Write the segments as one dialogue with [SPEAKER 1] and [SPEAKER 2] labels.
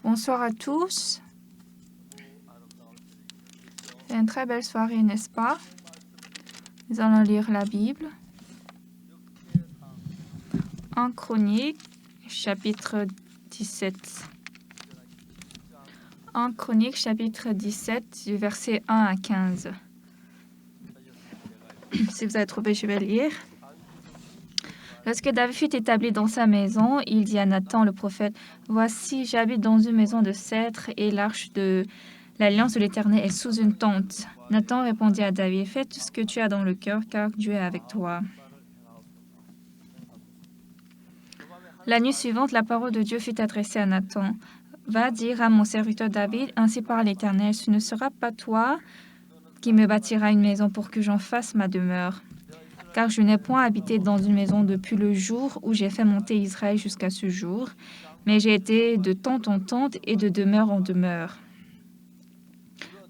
[SPEAKER 1] Bonsoir à tous. C'est une très belle soirée, n'est-ce pas? Nous allons lire la Bible. En Chroniques, chapitre 17. En Chroniques, chapitre 17, du verset 1 à 15. Si vous avez trouvé, je vais lire. Lorsque David fut établi dans sa maison, il dit à Nathan le prophète, « Voici, j'habite dans une maison de cèdre et l'arche de l'alliance de l'Éternel est sous une tente. » Nathan répondit à David, « Fais tout ce que tu as dans le cœur, car Dieu est avec toi. » La nuit suivante, la parole de Dieu fut adressée à Nathan. « Va dire à mon serviteur David, ainsi parle l'Éternel, ce ne sera pas toi qui me bâtiras une maison pour que j'en fasse ma demeure. Car je n'ai point habité dans une maison depuis le jour où j'ai fait monter Israël jusqu'à ce jour, mais j'ai été de tente en tente et de demeure en demeure.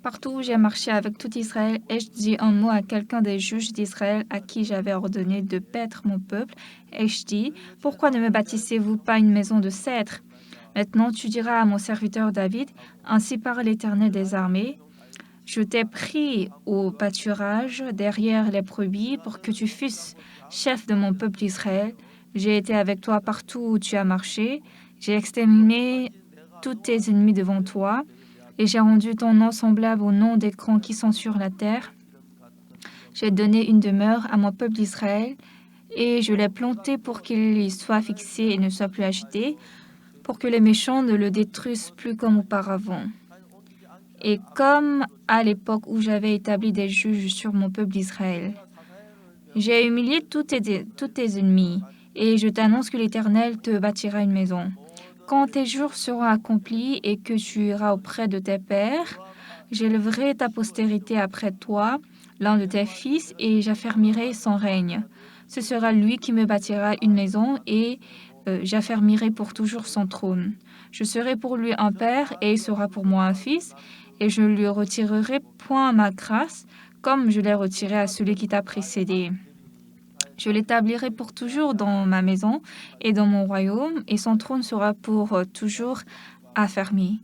[SPEAKER 1] Partout où j'ai marché avec tout Israël, ai-je dit un mot à quelqu'un des juges d'Israël à qui j'avais ordonné de paître mon peuple, ai-je dit, pourquoi ne me bâtissez-vous pas une maison de cèdre? Maintenant tu diras à mon serviteur David, ainsi parle l'Éternel des armées, je t'ai pris au pâturage derrière les brebis pour que tu fusses chef de mon peuple Israël. J'ai été avec toi partout où tu as marché. J'ai exterminé tous tes ennemis devant toi et j'ai rendu ton nom semblable au nom des grands qui sont sur la terre. J'ai donné une demeure à mon peuple Israël et je l'ai planté pour qu'il y soit fixé et ne soit plus agité, pour que les méchants ne le détruisent plus comme auparavant. Et comme à l'époque où j'avais établi des juges sur mon peuple d'Israël. J'ai humilié tous tes ennemis, et je t'annonce que l'Éternel te bâtira une maison. Quand tes jours seront accomplis et que tu iras auprès de tes pères, j'élèverai ta postérité après toi, l'un de tes fils, et j'affermirai son règne. Ce sera lui qui me bâtira une maison, et j'affermirai pour toujours son trône. Je serai pour lui un père, et il sera pour moi un fils, et je lui retirerai point ma grâce, comme je l'ai retirée à celui qui t'a précédé. Je l'établirai pour toujours dans ma maison et dans mon royaume, et son trône sera pour toujours affermi. »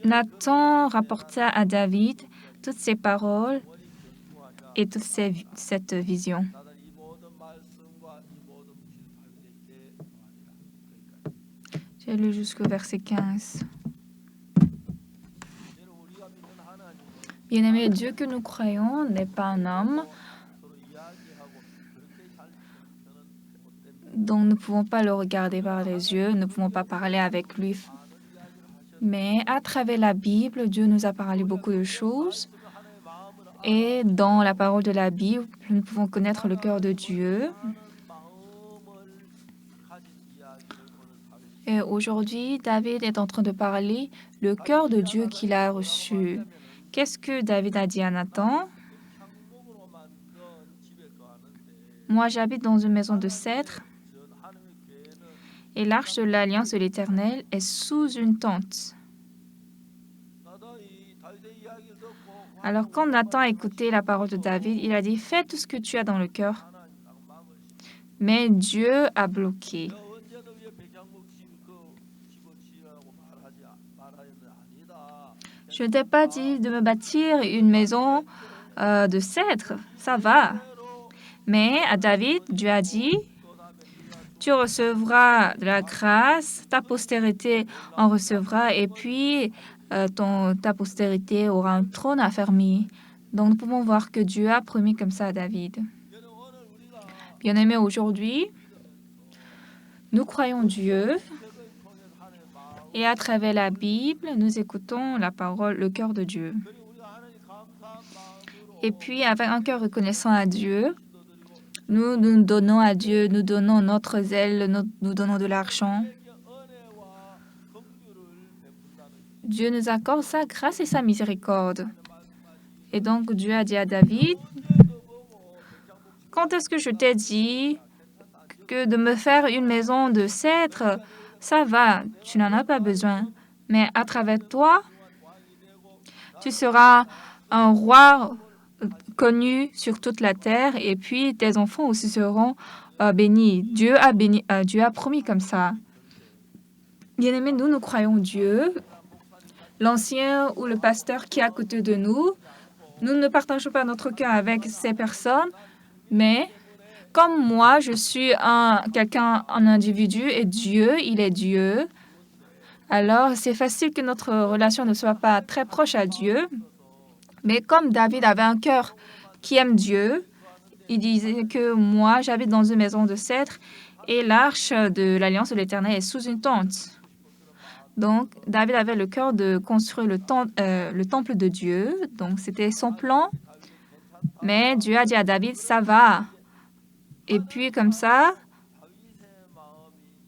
[SPEAKER 1] Nathan rapporta à David toutes ces paroles et toute cette vision. J'ai lu jusqu'au verset 15. Bien-aimé, Dieu que nous croyons n'est pas un homme, donc nous ne pouvons pas le regarder par les yeux, nous ne pouvons pas parler avec lui. Mais à travers la Bible, Dieu nous a parlé beaucoup de choses. Et dans la parole de la Bible, nous pouvons connaître le cœur de Dieu. Et aujourd'hui, David est en train de parler le cœur de Dieu qu'il a reçu. Qu'est-ce que David a dit à Nathan? Moi, j'habite dans une maison de cèdre et l'arche de l'alliance de l'Éternel est sous une tente. Alors, quand Nathan a écouté la parole de David, il a dit, « Fais tout ce que tu as dans le cœur. » Mais Dieu a bloqué. Je ne t'ai pas dit de me bâtir une maison de cèdre, ça va. Mais à David, Dieu a dit, tu recevras de la grâce, ta postérité en recevra, et puis ta postérité aura un trône affermi. Donc nous pouvons voir que Dieu a promis comme ça à David. Bien-aimés, aujourd'hui, nous croyons Dieu. Et à travers la Bible, nous écoutons la parole, le cœur de Dieu. Et puis, avec un cœur reconnaissant à Dieu, nous nous donnons à Dieu, nous donnons notre zèle, nous donnons de l'argent. Dieu nous accorde sa grâce et sa miséricorde. Et donc, Dieu a dit à David, « Quand est-ce que je t'ai dit que de me faire une maison de cèdre, ça va, tu n'en as pas besoin. Mais à travers toi, tu seras un roi connu sur toute la terre et puis tes enfants aussi seront bénis. Dieu a promis comme ça. » Bien-aimés, nous croyons Dieu. L'ancien ou le pasteur qui est à côté de nous, nous ne partageons pas notre cœur avec ces personnes, mais comme moi, je suis un individu et Dieu, il est Dieu. Alors, c'est facile que notre relation ne soit pas très proche à Dieu. Mais comme David avait un cœur qui aime Dieu, il disait que moi, j'habite dans une maison de cèdre et l'arche de l'Alliance de l'Éternel est sous une tente. Donc, David avait le cœur de construire le temple de Dieu. Donc, c'était son plan. Mais Dieu a dit à David, ça va. Et puis, comme ça,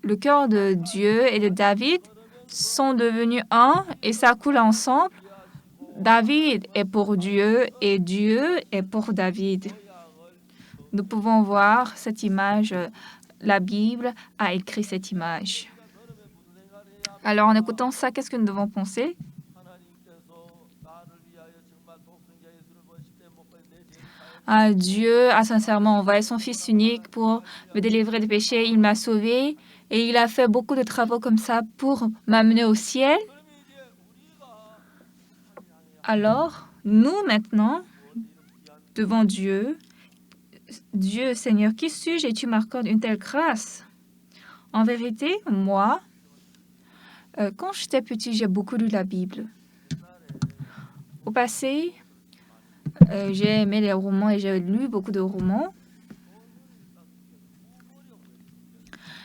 [SPEAKER 1] le cœur de Dieu et de David sont devenus un et ça coule ensemble. David est pour Dieu et Dieu est pour David. Nous pouvons voir cette image. La Bible a écrit cette image. Alors, en écoutant ça, qu'est-ce que nous devons penser? Dieu a sincèrement envoyé son Fils unique pour me délivrer des péchés. Il m'a sauvé et il a fait beaucoup de travaux comme ça pour m'amener au ciel. Alors, nous maintenant, devant Dieu, Dieu, Seigneur, qui suis-je et tu m'accordes une telle grâce? En vérité, moi, quand j'étais petit, j'ai beaucoup lu la Bible. Au passé, j'ai aimé les romans et j'ai lu beaucoup de romans.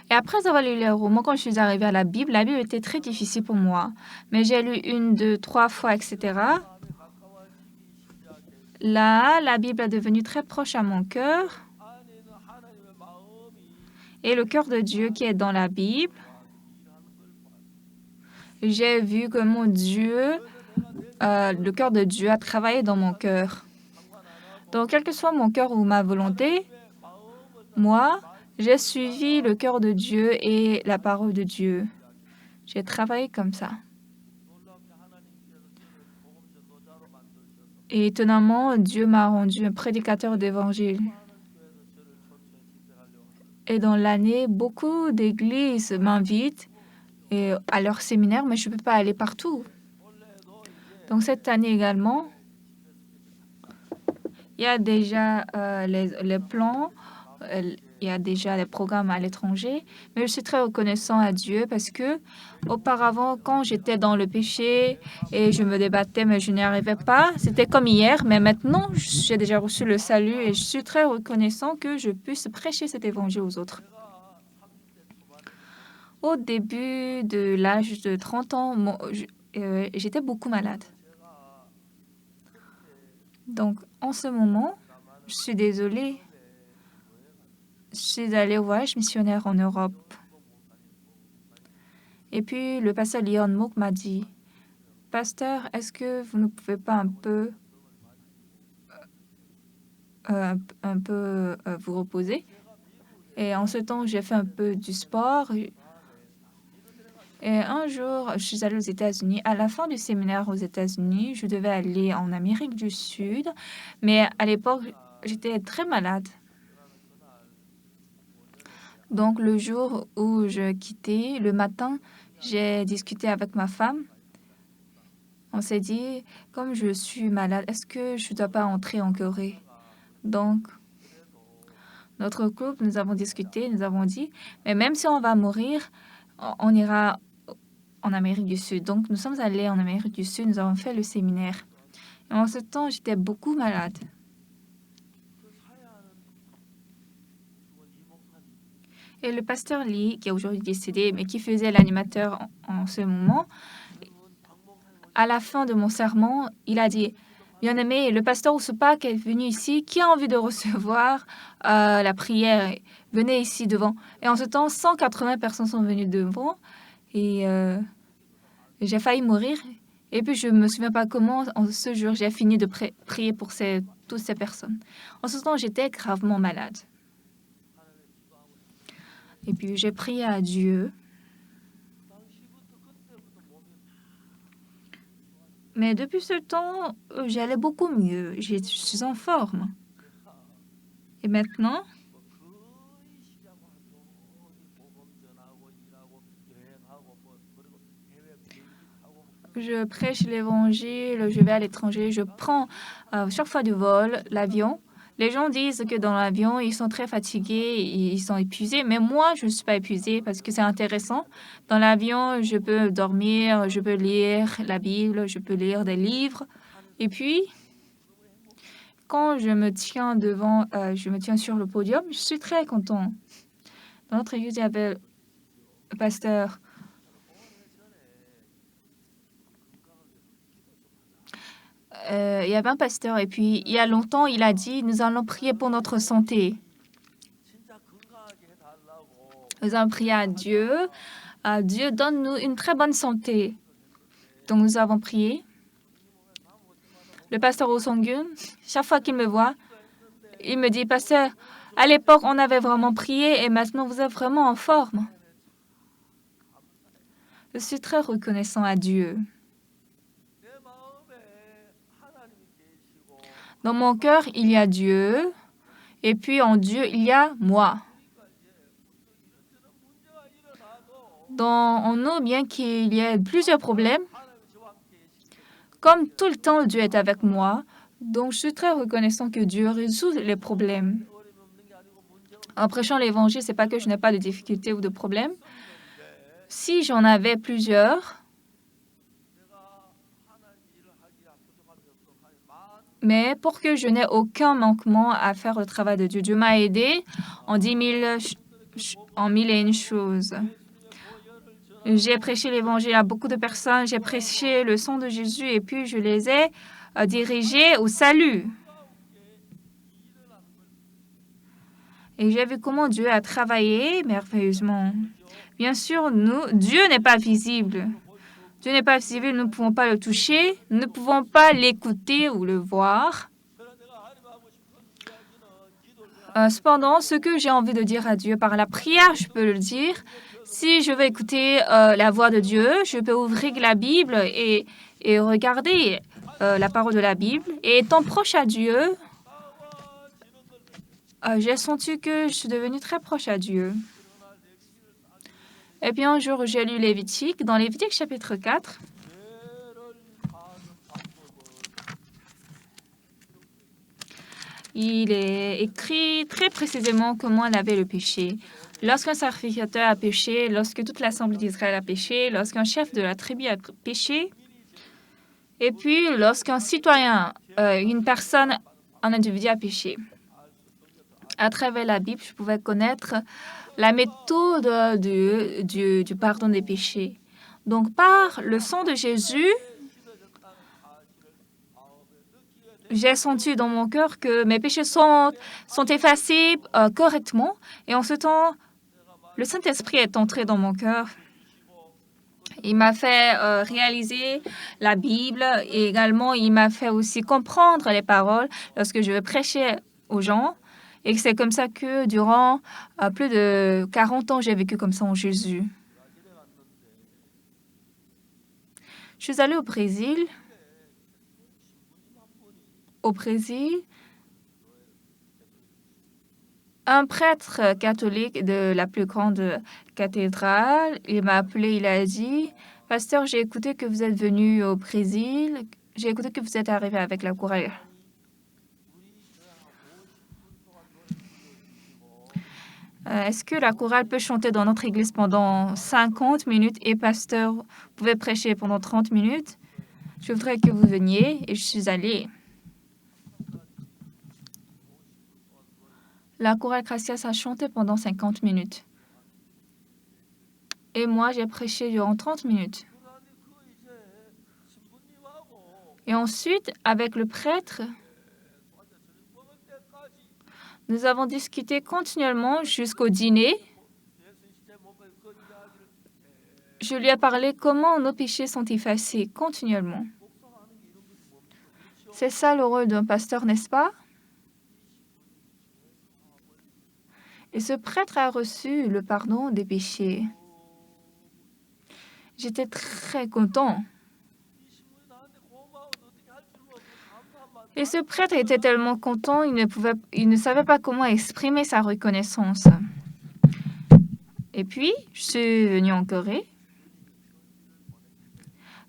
[SPEAKER 1] Et après avoir lu les romans, quand je suis arrivée à la Bible était très difficile pour moi. Mais j'ai lu 1, 2, 3 fois, etc. Là, la Bible est devenue très proche à mon cœur. Et le cœur de Dieu qui est dans la Bible, j'ai vu que mon Dieu, le cœur de Dieu a travaillé dans mon cœur. Donc, quel que soit mon cœur ou ma volonté, moi, j'ai suivi le cœur de Dieu et la parole de Dieu. J'ai travaillé comme ça. Et étonnamment, Dieu m'a rendu un prédicateur d'évangile. Et dans l'année, beaucoup d'églises m'invitent à leur séminaire, mais je ne peux pas aller partout. Donc cette année également, il y a déjà les plans, il y a déjà les programmes à l'étranger, mais je suis très reconnaissant à Dieu parce que auparavant, quand j'étais dans le péché et je me débattais, mais je n'y arrivais pas, c'était comme hier, mais maintenant, j'ai déjà reçu le salut et je suis très reconnaissant que je puisse prêcher cet évangile aux autres. Au début de l'âge de 30 ans, j'étais beaucoup malade. Donc, en ce moment, je suis désolée. Je suis allée au voyage missionnaire en Europe. Et puis, le pasteur Leon Mook m'a dit, « Pasteur, est-ce que vous ne pouvez pas un peu vous reposer? » Et en ce temps, j'ai fait un peu du sport. Et un jour, je suis allée aux États-Unis. À la fin du séminaire aux États-Unis, je devais aller en Amérique du Sud. Mais à l'époque, j'étais très malade. Donc, le jour où je quittais, le matin, j'ai discuté avec ma femme. On s'est dit, comme je suis malade, est-ce que je ne dois pas entrer en Corée? Donc, notre couple, nous avons discuté, nous avons dit, mais même si on va mourir, on ira en Amérique du Sud. Donc, nous sommes allés en Amérique du Sud, nous avons fait le séminaire. Et en ce temps, j'étais beaucoup malade. Et le pasteur Lee, qui est aujourd'hui décédé, mais qui faisait l'animateur en ce moment, à la fin de mon sermon, il a dit, « Bien-aimé, le pasteur Ousupak est venu ici. Qui a envie de recevoir la prière? Venez ici devant. » Et en ce temps, 180 personnes sont venues devant. Et j'ai failli mourir. Et puis, je ne me souviens pas comment, en ce jour, j'ai fini de prier pour toutes ces personnes. En ce temps, j'étais gravement malade. Et puis, j'ai prié à Dieu. Mais depuis ce temps, j'allais beaucoup mieux. Je suis en forme. Et maintenant, Je prêche l'évangile, je vais à l'étranger, je prends chaque fois du vol, l'avion. Les gens disent que dans l'avion, ils sont très fatigués, ils sont épuisés, mais moi, je ne suis pas épuisée parce que c'est intéressant. Dans l'avion, je peux dormir, je peux lire la Bible, je peux lire des livres. Et puis, quand je me tiens je me tiens sur le podium, je suis très content. Dans notre église, il y avait le pasteur. Il y avait un pasteur et puis il y a longtemps, il a dit, nous allons prier pour notre santé. Nous allons prier à Dieu. Dieu donne-nous une très bonne santé. Donc nous avons prié. Le pasteur Osongun, chaque fois qu'il me voit, il me dit, pasteur, à l'époque, on avait vraiment prié et maintenant vous êtes vraiment en forme. Je suis très reconnaissant à Dieu. Dans mon cœur, il y a Dieu, et puis en Dieu, il y a moi. En nous, bien qu'il y ait plusieurs problèmes, comme tout le temps, Dieu est avec moi, donc je suis très reconnaissant que Dieu résout les problèmes. En prêchant l'Évangile, ce n'est pas que je n'ai pas de difficultés ou de problèmes. Si j'en avais plusieurs, mais pour que je n'ai aucun manquement à faire le travail de Dieu, Dieu m'a aidé en 1001 choses. J'ai prêché l'Évangile à beaucoup de personnes, j'ai prêché le sang de Jésus et puis je les ai dirigés au salut. Et j'ai vu comment Dieu a travaillé merveilleusement. Bien sûr, Dieu n'est pas visible. Dieu n'est pas visible, nous ne pouvons pas le toucher, nous ne pouvons pas l'écouter ou le voir. Cependant, ce que j'ai envie de dire à Dieu par la prière, je peux le dire. Si je veux écouter la voix de Dieu, je peux ouvrir la Bible et regarder la parole de la Bible. Et étant proche à Dieu, j'ai senti que je suis devenue très proche à Dieu. Et puis un jour, j'ai lu Lévitique. Dans Lévitique chapitre 4, il est écrit très précisément comment on avait le péché. Lorsqu'un sacrificateur a péché, lorsque toute l'assemblée d'Israël a péché, lorsqu'un chef de la tribu a péché, et puis lorsqu'un citoyen, une personne, un individu a péché. À travers la Bible, je pouvais connaître la méthode du pardon des péchés. Donc, par le sang de Jésus, j'ai senti dans mon cœur que mes péchés sont effacés correctement. Et en ce temps, le Saint-Esprit est entré dans mon cœur. Il m'a fait réaliser la Bible et également, il m'a fait aussi comprendre les paroles lorsque je prêchais aux gens. Et c'est comme ça que durant plus de 40 ans, j'ai vécu comme ça en Jésus. Je suis allée au Brésil. Au Brésil, un prêtre catholique de la plus grande cathédrale, il m'a appelé, il a dit, « Pasteur, j'ai écouté que vous êtes venu au Brésil, j'ai écouté que vous êtes arrivé avec la chorale. Est-ce que la chorale peut chanter dans notre église pendant 50 minutes et pasteur, vous pouvez prêcher pendant 30 minutes? Je voudrais que vous veniez. » Et je suis allée. La chorale Gracias a chanté pendant 50 minutes. Et moi, j'ai prêché durant 30 minutes. Et ensuite, avec le prêtre, nous avons discuté continuellement jusqu'au dîner. Je lui ai parlé comment nos péchés sont effacés continuellement. C'est ça le rôle d'un pasteur, n'est-ce pas? Et ce prêtre a reçu le pardon des péchés. J'étais très content. Et ce prêtre était tellement content, il ne savait pas comment exprimer sa reconnaissance. Et puis, je suis venue en Corée.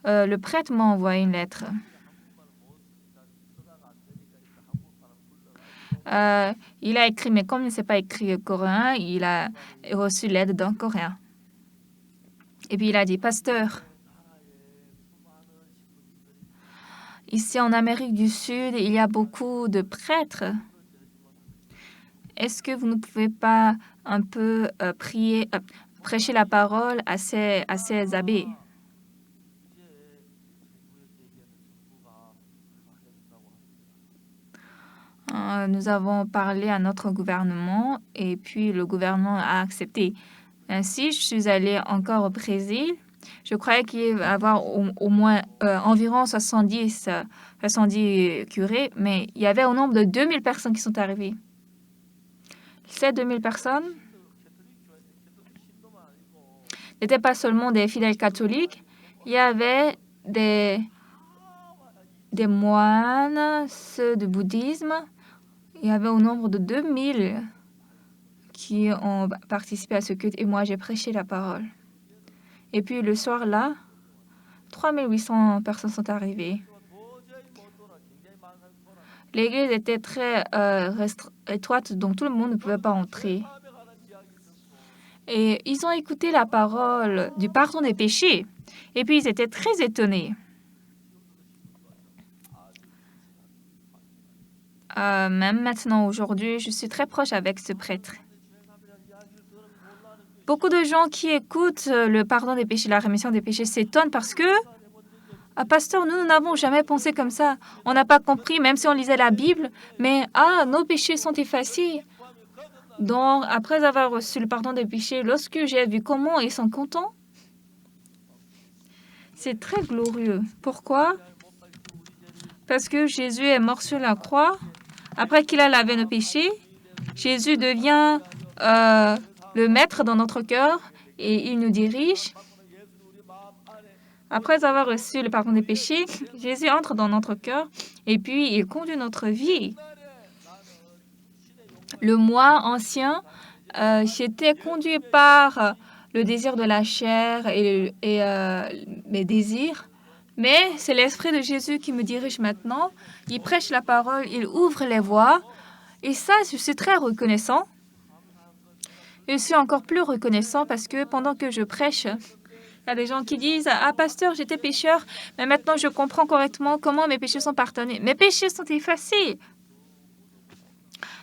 [SPEAKER 1] le prêtre m'a envoyé une lettre. Il a écrit, mais comme il ne sait pas écrire coréen, il a reçu l'aide d'un coréen. Et puis il a dit, pasteur, ici en Amérique du Sud, il y a beaucoup de prêtres. Est-ce que vous ne pouvez pas un peu prêcher la parole à ces abbés? Nous avons parlé à notre gouvernement et puis le gouvernement a accepté. Ainsi, je suis allée encore au Brésil. Je croyais qu'il va y avoir au moins environ 70 curés, mais il y avait au nombre de 2000 personnes qui sont arrivées. Ces 2000 personnes n'étaient pas seulement des fidèles catholiques, il y avait des moines, ceux du bouddhisme. Il y avait au nombre de 2000 qui ont participé à ce culte et moi, j'ai prêché la parole. Et puis le soir-là, 3800 personnes sont arrivées. L'église était très étroite, donc tout le monde ne pouvait pas entrer. Et ils ont écouté la parole du pardon des péchés. Et puis ils étaient très étonnés. Même maintenant, aujourd'hui, je suis très proche avec ce prêtre. Beaucoup de gens qui écoutent le pardon des péchés, la rémission des péchés s'étonnent parce que, pasteur, nous n'avons jamais pensé comme ça. On n'a pas compris, même si on lisait la Bible, mais nos péchés sont effacés. Donc, après avoir reçu le pardon des péchés, lorsque j'ai vu comment ils sont contents, c'est très glorieux. Pourquoi? Parce que Jésus est mort sur la croix. Après qu'il a lavé nos péchés, Jésus devient le maître dans notre cœur et il nous dirige. Après avoir reçu le pardon des péchés, Jésus entre dans notre cœur et puis il conduit notre vie. Le moi ancien, j'étais conduit par le désir de la chair et mes désirs. Mais c'est l'Esprit de Jésus qui me dirige maintenant. Il prêche la parole, il ouvre les voies. Et ça, je suis très reconnaissant. Je suis encore plus reconnaissant parce que pendant que je prêche, il y a des gens qui disent « Ah, pasteur, j'étais pécheur, mais maintenant je comprends correctement comment mes péchés sont pardonnés. Mes péchés sont effacés. »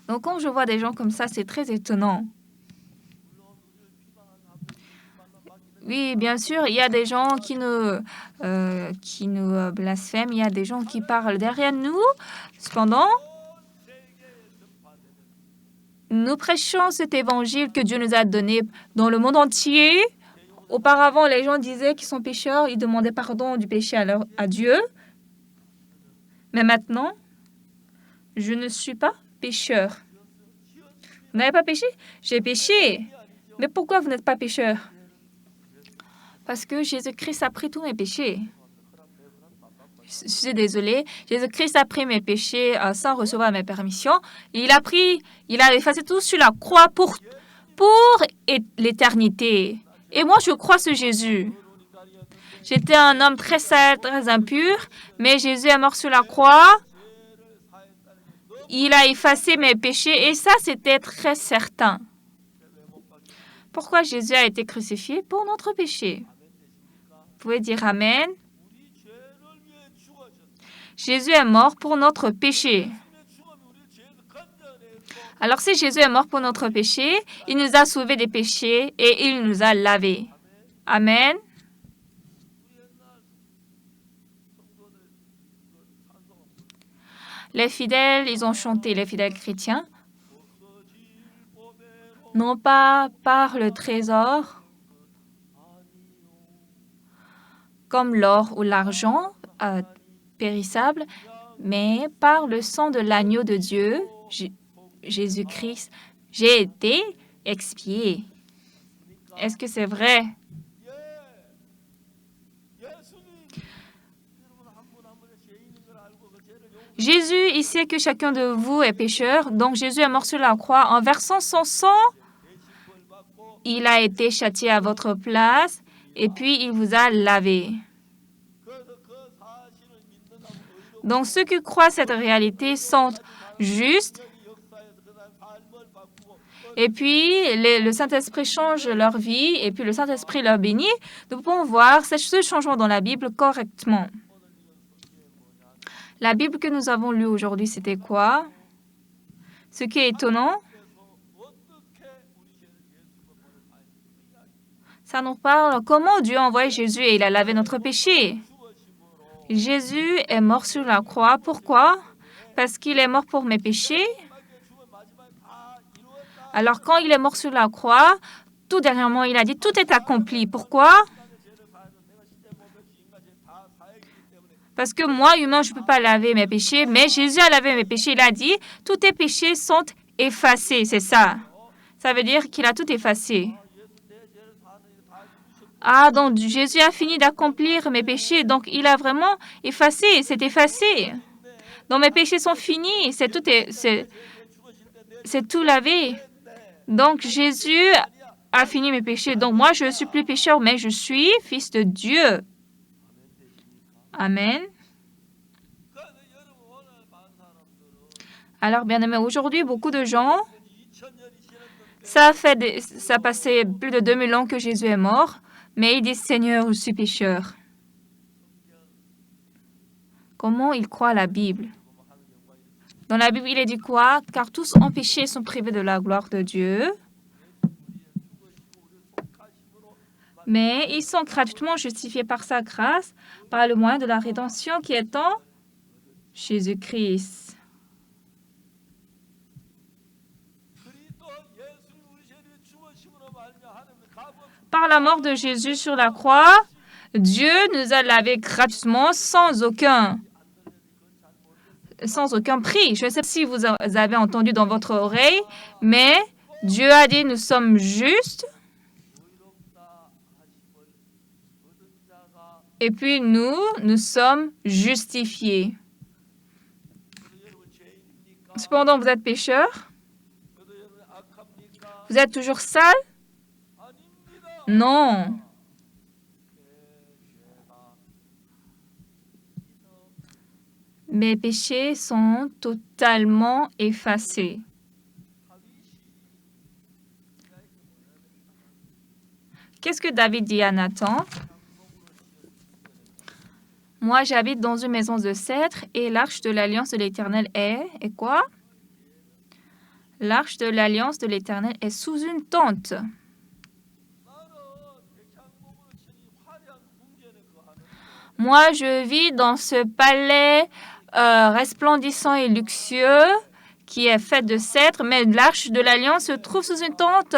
[SPEAKER 1] Donc, quand je vois des gens comme ça, c'est très étonnant. Oui, bien sûr, il y a des gens qui nous blasphèment, il y a des gens qui parlent derrière nous. Cependant, nous prêchons cet évangile que Dieu nous a donné dans le monde entier. Auparavant, les gens disaient qu'ils sont pécheurs, ils demandaient pardon du péché à Dieu. Mais maintenant, je ne suis pas pécheur. Vous n'avez pas péché? J'ai péché. Mais pourquoi vous n'êtes pas pécheur? Parce que Jésus-Christ a pris tous mes péchés. Je suis désolée. Jésus-Christ a pris mes péchés sans recevoir mes permissions. Il a effacé tout sur la croix pour l'éternité. Et moi, je crois sur Jésus. J'étais un homme très sale, très impur, mais Jésus est mort sur la croix. Il a effacé mes péchés et ça, c'était très certain. Pourquoi Jésus a été crucifié? Pour notre péché. Vous pouvez dire Amen. Jésus est mort pour notre péché. Alors si Jésus est mort pour notre péché, il nous a sauvés des péchés et il nous a lavés. Amen. Les fidèles, ils ont chanté, les fidèles chrétiens, non pas par le trésor, comme l'or ou l'argent périssable, mais par le sang de l'agneau de Dieu, Jésus-Christ, j'ai été expié. Est-ce que c'est vrai? Jésus, il sait que chacun de vous est pécheur, donc Jésus est mort sur la croix. En versant son sang, il a été châtié à votre place et puis il vous a lavé. Donc, ceux qui croient cette réalité sont justes. Et puis, le Saint-Esprit change leur vie et puis le Saint-Esprit leur bénit. Nous pouvons voir ce changement dans la Bible correctement. La Bible que nous avons lue aujourd'hui, c'était quoi? Ce qui est étonnant, ça nous parle comment Dieu a envoyé Jésus et il a lavé notre péché. Jésus est mort sur la croix. Pourquoi? Parce qu'il est mort pour mes péchés. Alors, quand il est mort sur la croix, tout dernièrement, il a dit, tout est accompli. Pourquoi? Parce que moi, humain, je ne peux pas laver mes péchés, mais Jésus a lavé mes péchés. Il a dit, tous tes péchés sont effacés. C'est ça. Ça veut dire qu'il a tout effacé. Ah, donc Jésus a fini d'accomplir mes péchés. Donc, il a vraiment effacé. C'est effacé. Donc, mes péchés sont finis. C'est tout lavé. Donc, Jésus a fini mes péchés. Donc, moi, je ne suis plus pécheur, mais je suis fils de Dieu. Amen. Alors, bien aimé, aujourd'hui, beaucoup de gens, ça passait plus de 2000 ans que Jésus est mort, mais ils disent, Seigneur, je suis pécheur. Comment ils croient à la Bible? Dans la Bible, il est dit quoi? Car tous ont péché et sont privés de la gloire de Dieu. Mais ils sont gratuitement justifiés par sa grâce, par le moyen de la rédemption qui est en Jésus-Christ. Par la mort de Jésus sur la croix, Dieu nous a lavés gratuitement sans aucun prix. Je ne sais pas si vous avez entendu dans votre oreille, mais Dieu a dit nous sommes justes. Et puis nous sommes justifiés. Cependant, vous êtes pécheurs? Vous êtes toujours sale? Non. Mes péchés sont totalement effacés. Qu'est-ce que David dit à Nathan? Moi, j'habite dans une maison de cèdre et l'arche de l'alliance de l'Éternel est... Et quoi? L'arche de l'alliance de l'Éternel est sous une tente. Moi, je vis dans ce palais resplendissant et luxueux qui est fait de cèdre, mais l'arche de l'Alliance se trouve sous une tente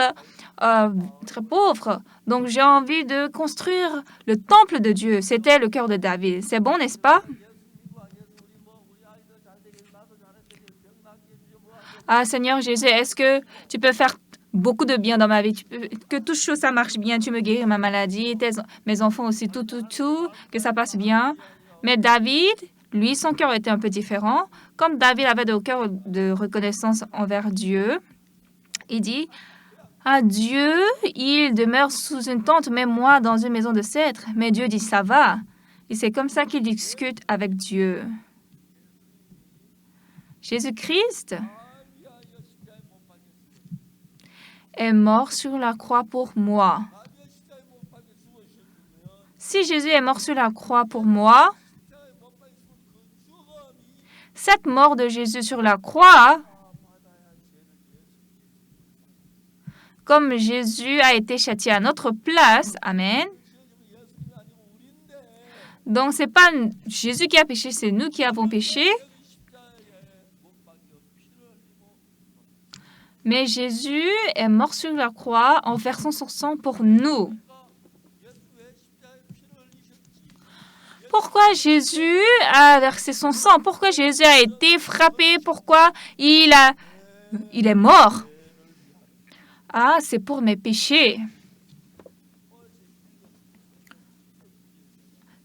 [SPEAKER 1] très pauvre. Donc, j'ai envie de construire le temple de Dieu. C'était le cœur de David. C'est bon, n'est-ce pas? Ah, Seigneur Jésus, est-ce que tu peux faire beaucoup de bien dans ma vie, que toute chose, ça marche bien, tu me guéris ma maladie, mes enfants aussi, tout, que ça passe bien. Mais David, lui, son cœur était un peu différent. Comme David avait de cœur de reconnaissance envers Dieu, il dit, ah, Dieu, il demeure sous une tente, mais moi dans une maison de cèdre. Mais Dieu dit, ça va. Et c'est comme ça qu'il discute avec Dieu. Jésus-Christ est mort sur la croix pour moi. Si Jésus est mort sur la croix pour moi, cette mort de Jésus sur la croix, comme Jésus a été châtié à notre place, amen. Donc, ce n'est pas Jésus qui a péché, c'est nous qui avons péché. Mais Jésus est mort sur la croix en versant son sang pour nous. Pourquoi Jésus a versé son sang? Pourquoi Jésus a été frappé? Pourquoi il est mort? Ah, c'est pour mes péchés.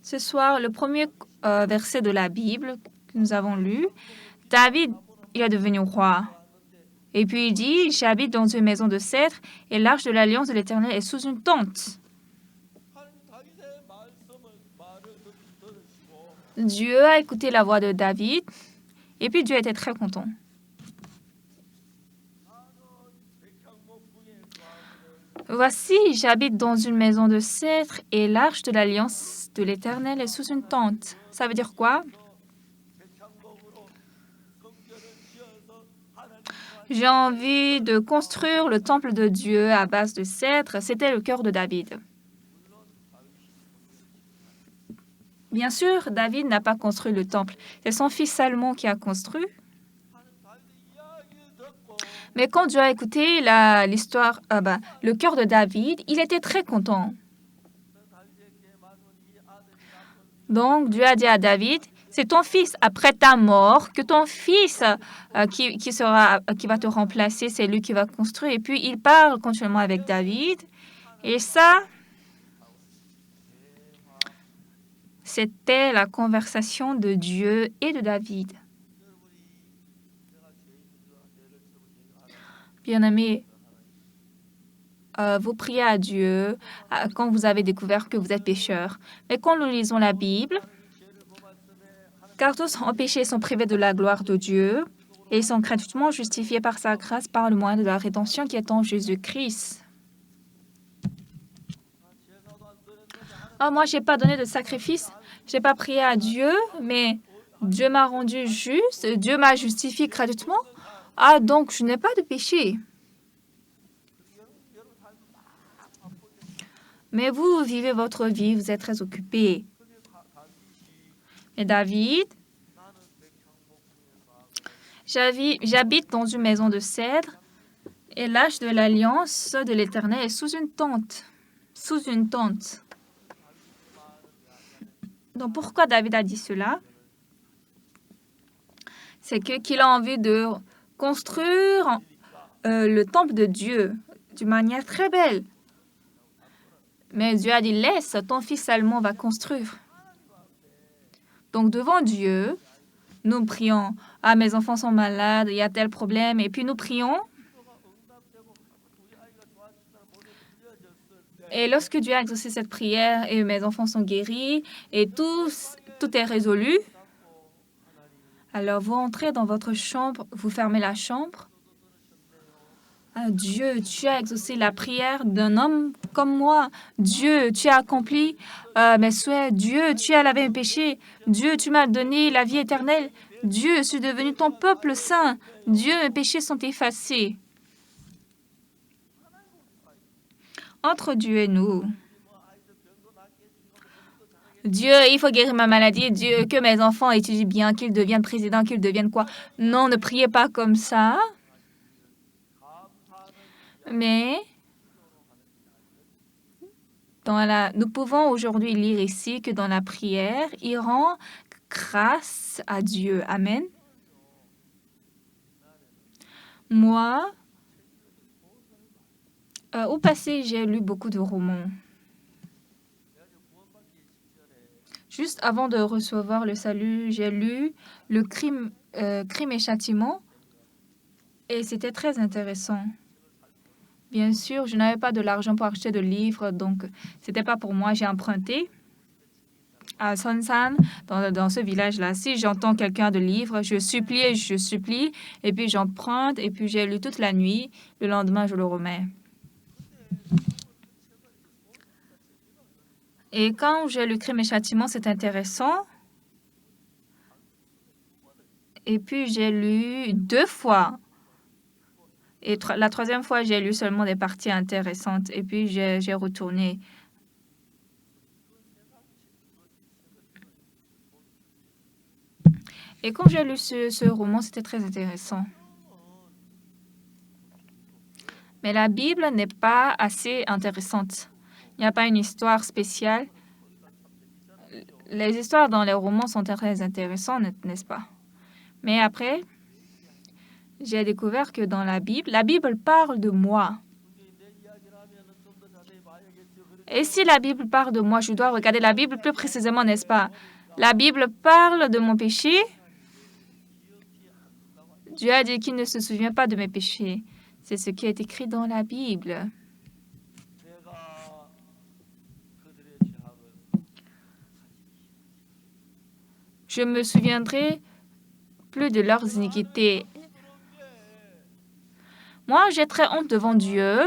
[SPEAKER 1] Ce soir, le premier verset de la Bible que nous avons lu, David, il est devenu roi. Et puis il dit, j'habite dans une maison de cèdre et l'arche de l'alliance de l'Éternel est sous une tente. Dieu a écouté la voix de David et puis Dieu était très content. Voici, j'habite dans une maison de cèdre et l'arche de l'alliance de l'Éternel est sous une tente. Ça veut dire quoi? J'ai envie de construire le temple de Dieu à base de cèdre. C'était le cœur de David. Bien sûr, David n'a pas construit le temple. C'est son fils Salomon qui a construit. Mais quand Dieu a écouté l'histoire, le cœur de David, il était très content. Donc Dieu a dit à David, c'est ton fils après ta mort que ton fils qui va te remplacer, c'est lui qui va construire. Et puis il parle continuellement avec David. Et ça, c'était la conversation de Dieu et de David. Bien-aimés, vous priez à Dieu quand vous avez découvert que vous êtes pécheur. Mais quand nous lisons la Bible, car tous en péché sont privés de la gloire de Dieu et sont gratuitement justifiés par sa grâce par le moyen de la rédemption qui est en Jésus-Christ. Oh, moi, je n'ai pas donné de sacrifice, je n'ai pas prié à Dieu, mais Dieu m'a rendu juste, Dieu m'a justifié gratuitement. Ah, donc je n'ai pas de péché. Mais vous vivez votre vie, vous êtes très occupé. Et David, j'habite dans une maison de cèdre et l'arche de l'alliance de l'Éternel est sous une tente. Sous une tente. Donc pourquoi David a dit cela? C'est qu'il a envie de construire le temple de Dieu d'une manière très belle. Mais Dieu a dit, laisse, ton fils Salomon va construire. Donc devant Dieu, nous prions, ah, mes enfants sont malades, il y a tel problème, et puis nous prions. Et lorsque Dieu a exaucé cette prière et mes enfants sont guéris et tout est résolu, alors vous entrez dans votre chambre, vous fermez la chambre. Ah, Dieu, tu as exaucé la prière d'un homme comme moi. Dieu, tu as accompli mes souhaits. Dieu, tu as lavé mes péchés. Dieu, tu m'as donné la vie éternelle. Dieu, je suis devenu ton peuple saint. Dieu, mes péchés sont effacés. Entre Dieu et nous. Dieu, il faut guérir ma maladie. Dieu, que mes enfants étudient bien, qu'ils deviennent présidents, qu'ils deviennent quoi. Non, ne priez pas comme ça. Mais nous pouvons aujourd'hui lire ici que dans la prière, il rend grâce à Dieu. Amen. Moi, au passé, j'ai lu beaucoup de romans. Juste avant de recevoir le salut, j'ai lu le Crime et Châtiment et c'était très intéressant. Bien sûr, je n'avais pas de l'argent pour acheter de livres, donc c'était pas pour moi. J'ai emprunté à Sonsan, dans ce village-là. Si j'entends quelqu'un de livre, je supplie, et puis j'emprunte, et puis j'ai lu toute la nuit. Le lendemain, je le remets. Et quand j'ai lu Crime et Châtiment, c'est intéressant. Et puis j'ai lu 2 fois. Et la 3e fois, j'ai lu seulement des parties intéressantes. Et puis j'ai retourné. Et quand j'ai lu ce roman, c'était très intéressant. Mais la Bible n'est pas assez intéressante. Il n'y a pas une histoire spéciale. Les histoires dans les romans sont très intéressantes, n'est-ce pas? Mais après, j'ai découvert que dans la Bible parle de moi. Et si la Bible parle de moi, je dois regarder la Bible plus précisément, n'est-ce pas? La Bible parle de mon péché. Dieu a dit qu'il ne se souvient pas de mes péchés. C'est ce qui est écrit dans la Bible. je me souviendrai plus de leurs iniquités. Moi, j'ai très honte devant Dieu.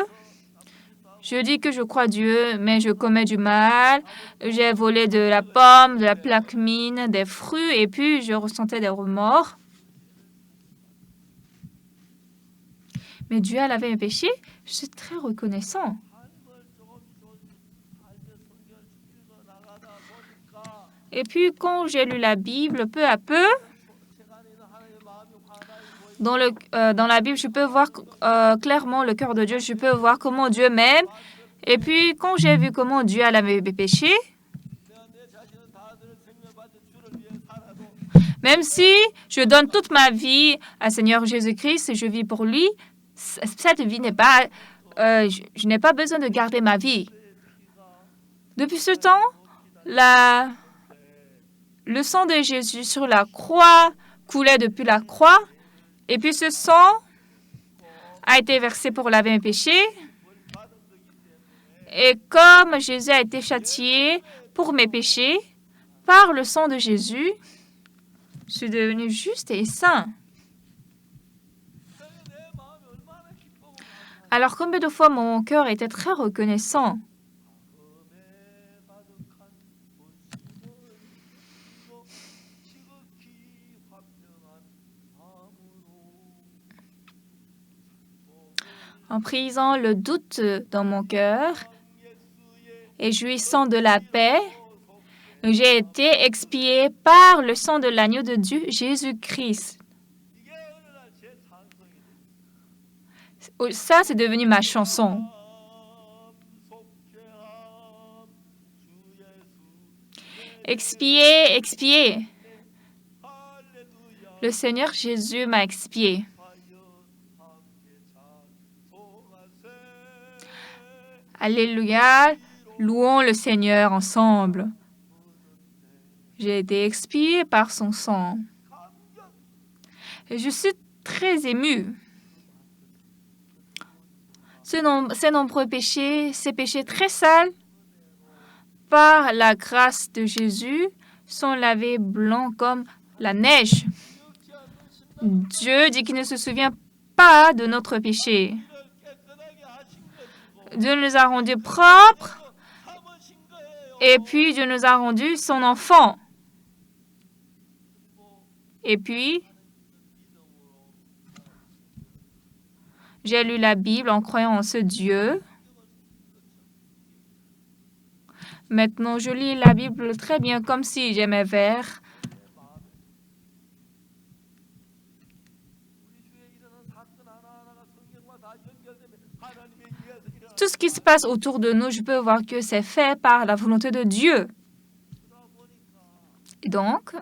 [SPEAKER 1] Je dis que je crois Dieu, mais je commets du mal. J'ai volé de la pomme, de la plaque mine, des fruits, et puis je ressentais des remords. Mais Dieu a lavé mes péchés. Je suis très reconnaissant. Et puis, quand j'ai lu la Bible, peu à peu, dans la Bible, je peux voir clairement le cœur de Dieu. Je peux voir comment Dieu m'aime. Et puis, quand j'ai vu comment Dieu a lavé mes péchés, même si je donne toute ma vie à Seigneur Jésus-Christ et je vis pour lui, cette vie n'est pas... je n'ai pas besoin de garder ma vie. Depuis ce temps, le sang de Jésus sur la croix coulait depuis la croix. Et puis ce sang a été versé pour laver mes péchés. Et comme Jésus a été châtié pour mes péchés, par le sang de Jésus, je suis devenu juste et saint. Alors combien de fois mon cœur était très reconnaissant. En prisant le doute dans mon cœur et jouissant de la paix, j'ai été expié par le sang de l'agneau de Dieu, Jésus-Christ. Ça, c'est devenu ma chanson. Expié, expié. Le Seigneur Jésus m'a expié. Alléluia, louons le Seigneur ensemble. J'ai été expié par son sang. Et je suis très émue. Ces nombreux péchés, ces péchés très sales, par la grâce de Jésus, sont lavés blancs comme la neige. Dieu dit qu'il ne se souvient pas de notre péché. Dieu nous a rendus propres et puis Dieu nous a rendus son enfant. Et puis, j'ai lu la Bible en croyant en ce Dieu. Maintenant, je lis la Bible très bien comme si j'aimais vers. Tout ce qui se passe autour de nous, je peux voir que c'est fait par la volonté de Dieu. Et donc,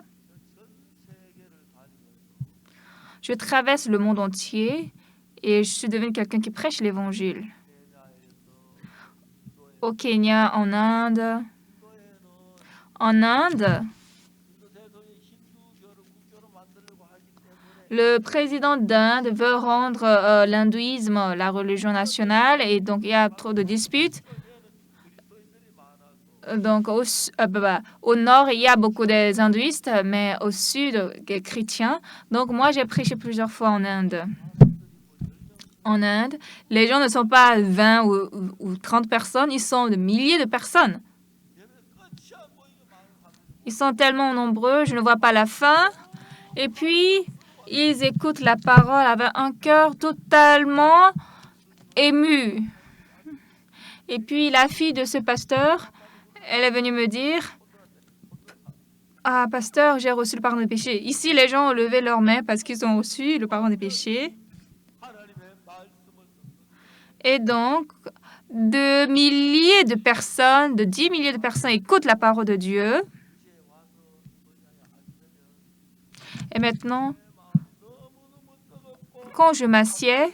[SPEAKER 1] je traverse le monde entier et je suis devenue quelqu'un qui prêche l'Évangile. Au Kenya, en Inde. En Inde, le président d'Inde veut rendre l'hindouisme la religion nationale et donc il y a trop de disputes. Donc au nord, il y a beaucoup des hindouistes, mais au sud, des chrétiens. Donc moi, j'ai prêché plusieurs fois en Inde. En Inde, les gens ne sont pas 20 ou 30 personnes, ils sont de milliers de personnes. Ils sont tellement nombreux, je ne vois pas la fin. Et puis, ils écoutent la parole avec un cœur totalement ému. Et puis, la fille de ce pasteur, elle est venue me dire, « Ah, pasteur, j'ai reçu le pardon des péchés. » Ici, les gens ont levé leurs mains parce qu'ils ont reçu le pardon des péchés. Et donc, de milliers de personnes, de 10 milliers de personnes écoutent la parole de Dieu. Et maintenant, quand je m'assieds,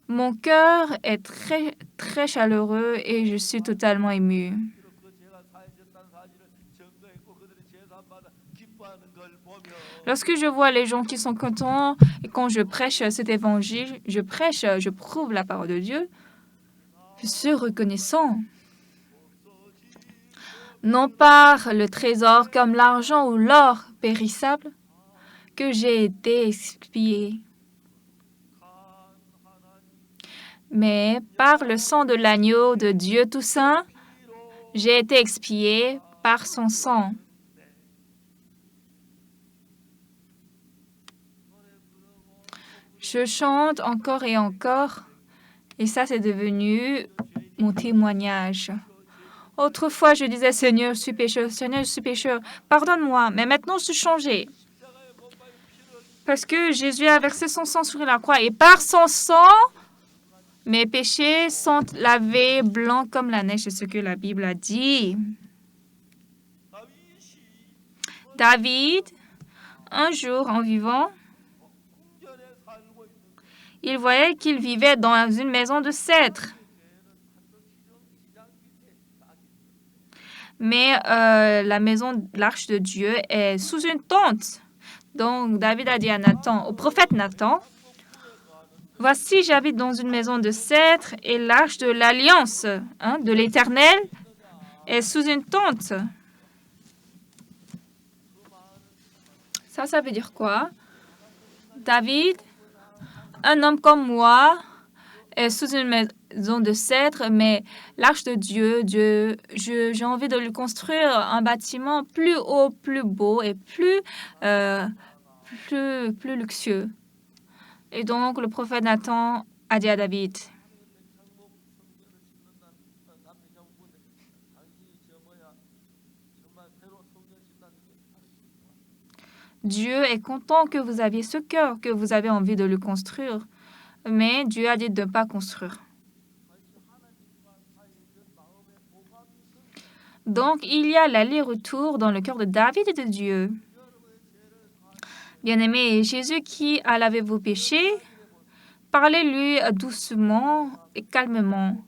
[SPEAKER 1] mon cœur est très, très chaleureux et je suis totalement émue. Lorsque je vois les gens qui sont contents et quand je prêche cet évangile, je prouve la parole de Dieu, je suis reconnaissant. non par le trésor comme l'argent ou l'or périssable, que j'ai été expié, mais par le sang de l'agneau de Dieu tout saint, j'ai été expié par son sang. Je chante encore et encore, et ça c'est devenu mon témoignage. Autrefois, je disais, Seigneur, je suis pécheur, Seigneur, je suis pécheur, pardonne-moi, mais maintenant je suis changé. Parce que Jésus a versé son sang sur la croix, et par son sang, mes péchés sont lavés blancs comme la neige, c'est ce que la Bible a dit. David, un jour en vivant, il voyait qu'il vivait dans une maison de cèdre. Mais la maison, l'arche de Dieu, est sous une tente. Donc David a dit à Nathan, au prophète Nathan, voici, j'habite dans une maison de cèdre et l'arche de l'alliance de l'Éternel est sous une tente. Ça veut dire quoi? David, un homme comme moi, est sous une maison de cèdre, mais l'arche de Dieu, j'ai envie de lui construire un bâtiment plus haut, plus beau et plus luxueux. Et donc, le prophète Nathan a dit à David, Dieu est content que vous aviez ce cœur, que vous avez envie de le construire. Mais Dieu a dit de ne pas construire. Donc, il y a l'aller-retour dans le cœur de David et de Dieu. Bien-aimé, Jésus qui a lavé vos péchés, parlez-lui doucement et calmement.